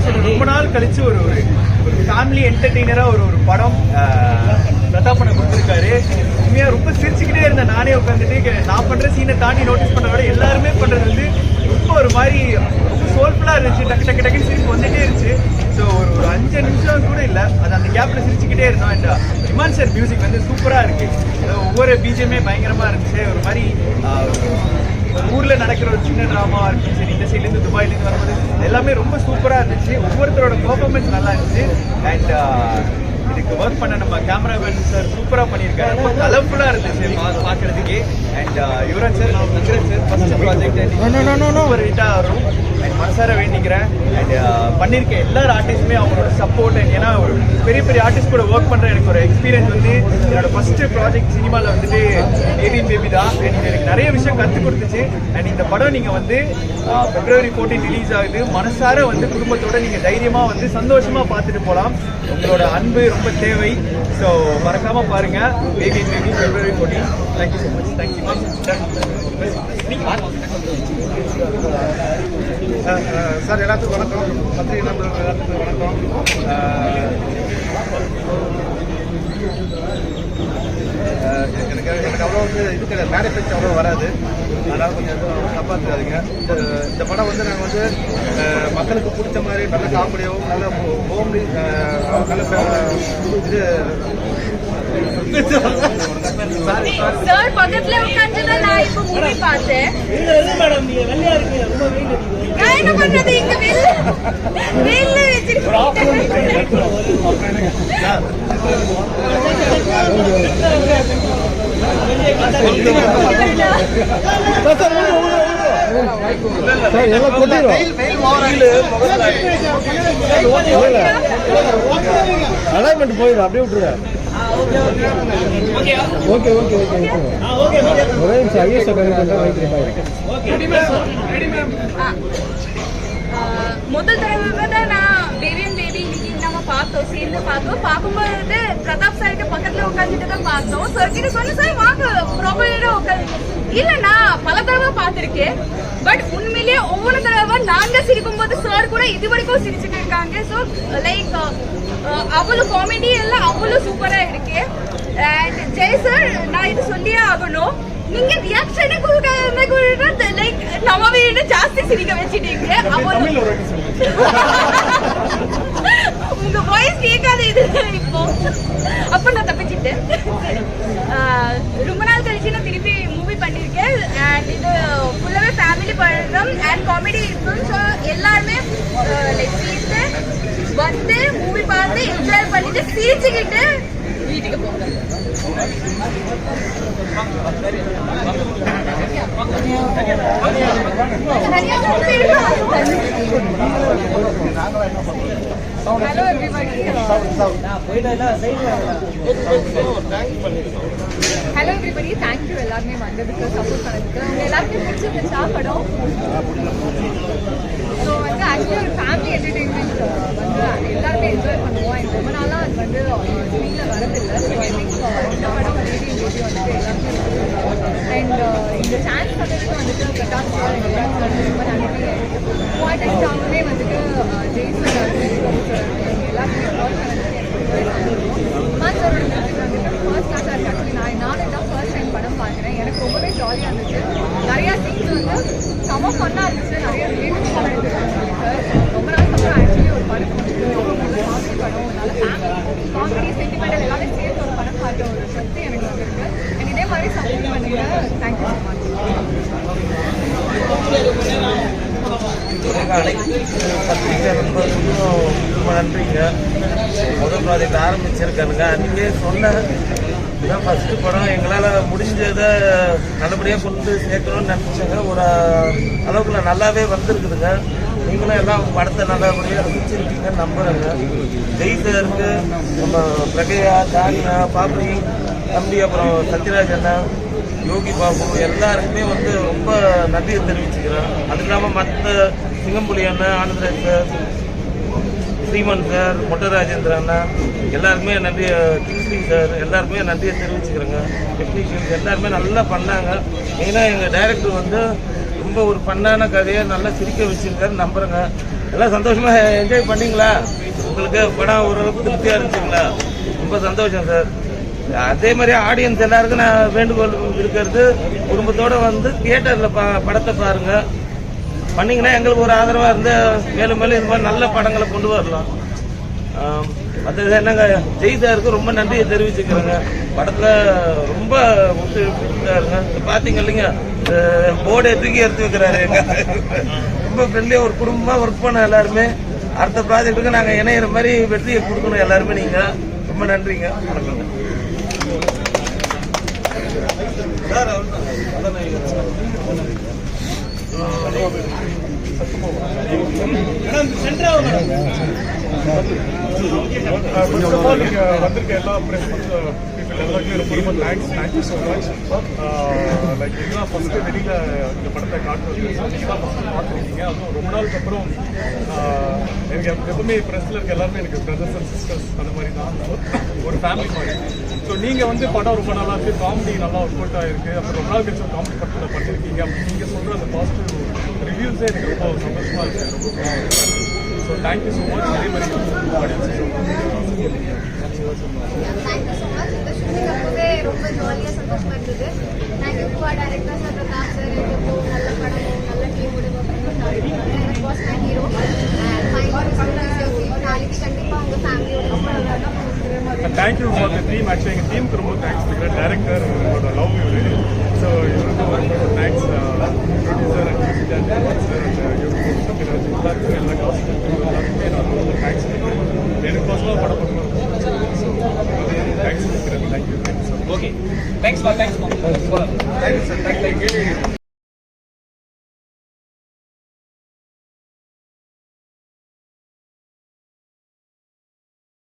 Sir ரொம்ப நாள் கழிச்சு ஒரு ஃபேமிலி என்டர்டெய்னரா ஒரு படம் பிரதாப் பண்ண கொடுத்துருக்காரு. உண்மையா ரொம்ப சிரிச்சுக்கிட்டே இருந்தேன். நானே உட்காந்துட்டு நான் பண்ற சீனை தாண்டி நோட்டீஸ் பண்ண விட எல்லாருமே பண்றது வந்து ரொம்ப ஒரு மாதிரி ரொம்ப சோல்ஃபுல்லா இருந்துச்சு. டக்கு டக்குன்னு சிரிப்பு வந்துட்டே இருந்துச்சு. ஸோ ஒரு 5 நிமிஷம் கூட இல்லை, அது அந்த கேப்ல சிரிச்சுக்கிட்டே இருந்தோம். அண்ட் இமான் சார் மியூசிக் வந்து சூப்பரா இருக்கு. ஒவ்வொரு பீஜமே பயங்கரமா இருந்துச்சு. ஒரு மாதிரி ஊர்ல நடக்கிற ஒரு சின்ன டிராமா இருக்கும். சரி, இந்த சைட்லேருந்து துபாயிலேருந்து வரும்போது எல்லாமே ரொம்ப சூப்பரா இருந்துச்சு. ஒவ்வொருத்தரோட பெர்ஃபார்மன்ஸ் நல்லா இருந்துச்சு. அண்ட் இதுக்கு ஒர்க் பண்ண நம்ம கேமராமேன் சார் சூப்பரா பண்ணியிருக்காரு. ரொம்ப கலர்ஃபுல்லா இருந்துச்சு பார்க்கறதுக்கே. And Yuvraj sir, Nagaraj sir first project super ஹிட்டா வரும் அண்ட் மனசார வேண்டிக்கிறேன். அண்ட் பண்ணியிருக்க எல்லாரும் ஆர்டிஸ்டுமே அவங்களோட சப்போர்ட். அண்ட் ஏன்னா ஒரு பெரிய பெரிய ஆர்டிஸ்ட் கூட ஒர்க் பண்ற எனக்கு ஒரு எக்ஸ்பீரியன்ஸ் வந்து என்னோட ஃபர்ஸ்ட் ப்ராஜெக்ட் சினிமாவில் வந்துட்டு பேபி தான். அண்ட் எனக்கு நிறைய விஷயம் கற்றுக் கொடுத்துச்சு. அண்ட் இந்த படம் நீங்க வந்து February 14 ரிலீஸ் ஆகுது. மனசார வந்து குடும்பத்தோட நீங்க தைரியமா வந்து சந்தோஷமா பார்த்துட்டு போகலாம். உங்களோட அன்பு ரொம்ப தேவை. ஸோ மறக்காம பாருங்க baby February 14. Thank you so much. Thank you sir. எல்லாத்துக்கும் வணக்கம். பத்திரிகை நண்பர்கள் எல்லாத்துக்கும் வணக்கம். எனக்கு அவ்வளோ வந்து இது கிடையாது, மேனிஃபெக்ட் அவ்வளோ வராது. அதனால் கொஞ்சம் தப்பாக இருக்காதுங்க. இந்த படம் வந்து நாங்கள் வந்து மக்களுக்கு பிடிச்ச மாதிரி நல்ல காமெடியாகவும் நல்ல ஹோம்லி இது சார் பக்கத்துல உட்கார்ந்து நான் இப்ப மூவி பார்த்தேன். மேடம் நீங்க வெள்ளையா இருக்கீங்க, ரொம்ப வெயில் அடிக்குது. நான் என்ன பண்றது, இங்க வெயில்ல வச்சிருக்கேன். அலைன்மெண்ட் போயிடும், அப்படியே விட்டுருங்க. ஓகே ஓகே ஓகே ஒரே நிமிஷம் ஐஎஸ் முதல் தடவை தான் நான் பேபி இன்னைக்கு நம்ம பார்த்தோம், சேர்ந்து பார்க்கும்போது பிரதாப் சாருக்கு பக்கத்துல உட்காந்துட்டு தான் பார்த்தோம். சார் கிட்ட சொன்ன சார் வாங்க ப்ராப்பரா உட்காந்து இல்ல, நான் பல தடவை பார்த்திருக்கேன். பட் உண்மையிலேயே ஒவ்வொரு தடவை நாங்க சிரிக்கும் போது சார் கூட இது வரைக்கும் சிரிச்சுட்டு இருக்காங்க. ஸோ லைக் அவ்வளவு காமெடி எல்லாம் அவ்வளவு சூப்பரா இருக்கு. அண்ட் ஜெய் சார், நான் இது சொல்லியே ஆகணும், நீங்க ரியாக்ஷனே கொடுக்காத லைக் நம்ம வீடு ஜாஸ்தி சிரிக்க வச்சிட்டீங்க. உங்க வாய்ஸ் கேட்காது இது இப்போ. அப்ப நான் தப்பிச்சிட்டேன். ரொம்ப நாள் கழிச்சு நான் திருப்பி மூவி பண்ணிருக்கேன். அண்ட் இது ஃபுல்லாவே ஃபேமிலி படம் அண்ட் காமெடி இருக்கும். ஸோ எல்லாருமே லைக் சேர்ந்து வந்து மூவி பார்த்து என்ஜாய் பண்ணிட்டு சிரிச்சுக்கிட்டு வீட்டுக்கு போங்க. Hello everybody. Hello everybody. Thank you எல்லாருமே வந்ததுக்கு சப்போர்ட் பண்ணதுக்கு. உங்க எல்லாருக்கும் பிடிச்சிருந்துச்சா படம்? ஸோ வந்து ஆக்சுவலி ஒரு ஃபேமிலி என்டர்டெயின்மெண்ட் வந்து எல்லாருமே என்ஜாய் பண்ணுவோம். அண்ட் ரொம்ப நாளாக அது வந்து ஸ்க்ரீனில் வரதில்லை. ஸோ ஐ திங்க் இந்த படம் பேபி வந்துட்டு எல்லாருமே அண்ட் இந்த சான்ஸ் பண்ணதுக்கு வந்துட்டு பிரகாஷ் சார் ரொம்ப நன்றி. பாயிண்டாகவே வந்துட்டு ஜெய் சார் எல்லாருமே கால் பண்ணதுக்கு இமான் சாரோட மியூசிக் வந்துட்டு ஃபர்ஸ்ட் கிளாஸாக இருக்குது. ஆக்சுவலி நானும் தான் ஃபர்ஸ்ட் டைம் படம் பார்க்குறேன். எனக்கு ரொம்பவே ஜாலியாக இருந்துச்சு. நிறையா சீன்ஸ் வந்து செம ஃபன்னாக இருந்துச்சு. நிறைய ரிலேட்டிவ்ஸ் எல்லாம் எடுத்துருக்காங்க. ரொம்ப நாள் அப்புறம் ஆக்சுவலி ஒரு படம் வந்துட்டு காமெடி படம், நல்ல ஃபேமிலி காமெடி சென்டிமெண்டல் எல்லாமே சேர்த்து ஒரு படம் பார்த்த ஒரு சக்தி எனக்கு வந்துருக்கு. எனக்கு இதே மாதிரி சப்போர்ட் பண்ணுங்க. Thank you so much. பத்திரிகை நண்பர்களுக்கும் ரொம்ப நன்றிங்க. முதல் ப்ராஜெக்ட் ஆரம்பிச்சிருக்கானுங்க. அன்றைக்கே சொன்னேன், இதுதான் ஃபஸ்ட்டு படம், எங்களால் முடிஞ்சதை நல்லபடியாக கொண்டு சேர்க்கணும்னு நினச்சாங்க. ஒரு அளவுக்குள்ள நல்லாவே வந்திருக்குதுங்க. நீங்களும் எல்லாம் படத்தை நல்லபடியாக ரசிச்சிருக்கீங்கன்னு நம்புகிறேங்க. ஜெயிசருக்கு நம்ம பிரகையா, தானியா, பாப்பி தம்பி, அப்புறம் சத்யராஜ் அண்ணா, யோகி பாபு எல்லாருக்குமே வந்து ரொம்ப நன்றியை தெரிவிச்சுக்கிறேன். அது இல்லாமல் மற்ற சிங்கம்புலி அண்ணன், ஆனந்தராஜ் சார், ஸ்ரீமன் சார், மொட்டராஜேந்திர அண்ணா எல்லாருக்குமே நன்றிய, கிங்ஸ்லி சார் எல்லாருக்குமே நன்றியை தெரிவிச்சுக்கிறேங்க. டெக்னீஷியன்ஸ் எல்லாருமே நல்லா பண்ணாங்க. மெயினாக எங்கள் டைரக்டர் வந்து ரொம்ப ஒரு பண்ணான கதையை நல்லா சிரிக்க வச்சுருக்காரு நம்புகிறேங்க. எல்லாம் சந்தோஷமா என்ஜாய் பண்ணீங்களா? உங்களுக்கு படம் ஓரளவுக்கு திருப்தியா இருந்துச்சுங்களா? ரொம்ப சந்தோஷம் சார். அதே மாதிரி ஆடியன்ஸ் எல்லாருக்கும் நான் வேண்டுகோள் இருக்கிறது, குடும்பத்தோட வந்து தியேட்டர்ல படத்தை பாருங்க. பண்ணீங்கன்னா எங்களுக்கு ஒரு ஆதரவா இருந்து மேலும் மேலும் இது மாதிரி நல்ல படங்களை கொண்டு வரலாம். மற்றது என்னங்க, ஜெய்சாருக்கு ரொம்ப நன்றியை தெரிவிச்சுக்கிறேங்க. படத்துல ரொம்ப ஒத்துழைப்பாருங்க. பாத்தீங்க இல்லைங்க, போர்டை தூக்கி எடுத்து வைக்கிறாரு. எங்க ரொம்ப ஃப்ரெண்ட்லியா ஒரு குடும்பமா ஒர்க் பண்ண எல்லாருமே. அடுத்த ப்ராஜெக்ட்டுக்கு நாங்க இணையிற மாதிரி வெற்றியை கொடுக்கணும் எல்லாருமே. நீங்க ரொம்ப நன்றிங்க. வணக்கம். First of all, வந்திருக்க எல்லா press people எல்லாருக்குமே ரொம்ப ரொம்ப தேங்க்யூ ஸோ மச். லைக் இதுதான் ஃபர்ஸ்ட் வெளியில இந்த படத்தை காட்டுறது. நீங்கள் தான் ஃபர்ஸ்ட் பார்த்துருக்கீங்க. அதுவும் ரொம்ப நாளுக்கு அப்புறம் எனக்கு எப்பவுமே ப்ரெஸ்ஸில் இருக்க எல்லாருமே எனக்கு பிரதர்ஸ் அண்ட் சிஸ்டர்ஸ் அந்த மாதிரி தான், ஒரு ஃபேமிலி மாதிரி. ஸோ நீங்கள் வந்து படம் ரொம்ப நல்லா இருக்குது, காமெடி நல்லா ஒர்க் அவுட் ஆகிருக்கு. அப்புறம் ரொம்ப நாள் கழிச்சு காமெடி படத்தில் பண்ணியிருக்கீங்க. அப்படி நீங்கள் சொல்கிற அந்த பாசிட்டிவ் ரிவ்யூஸே எனக்கு ரொம்ப சந்தோஷமாக இருக்குது. ரொம்ப ஸோ தேங்க்யூ ஸோ மச். அதே மாதிரி தேங்க்யூ ஸோ மச். இந்த ஷூட்டிங் அப்பவே ரொம்ப ஜாலியாக சந்தோஷமா இருந்தது. Thank you to our director sir, Prakash sir. எனக்கு நல்ல படமும் நல்ல டீமோட எனக்கு வாஸ் மை ஹீரோ. நாளைக்கு கண்டிப்பாக உங்கள் ஃபேமிலியோட thank you for the team. Actually எங்கள் டீமுக்கு ரொம்ப தேங்க்ஸ் கொடுக்குறேன். டைரக்டர் உங்களோட லவ் யூ. ஸோ இவருக்கு ரொம்ப thanks. Producer and music director sir and எல்லாருக்கும் எல்லா காஸ்டியூம் எல்லாருக்குமே நான் ரொம்ப தேங்க்ஸ் கொடுக்குறேன். எனக்கு பர்சனலாக படம் பண்ணணும். ஸோ தேங்க்ஸ் கொடுக்குறேன். Thank you. Okay, thanks. Thank you sir. Thank you.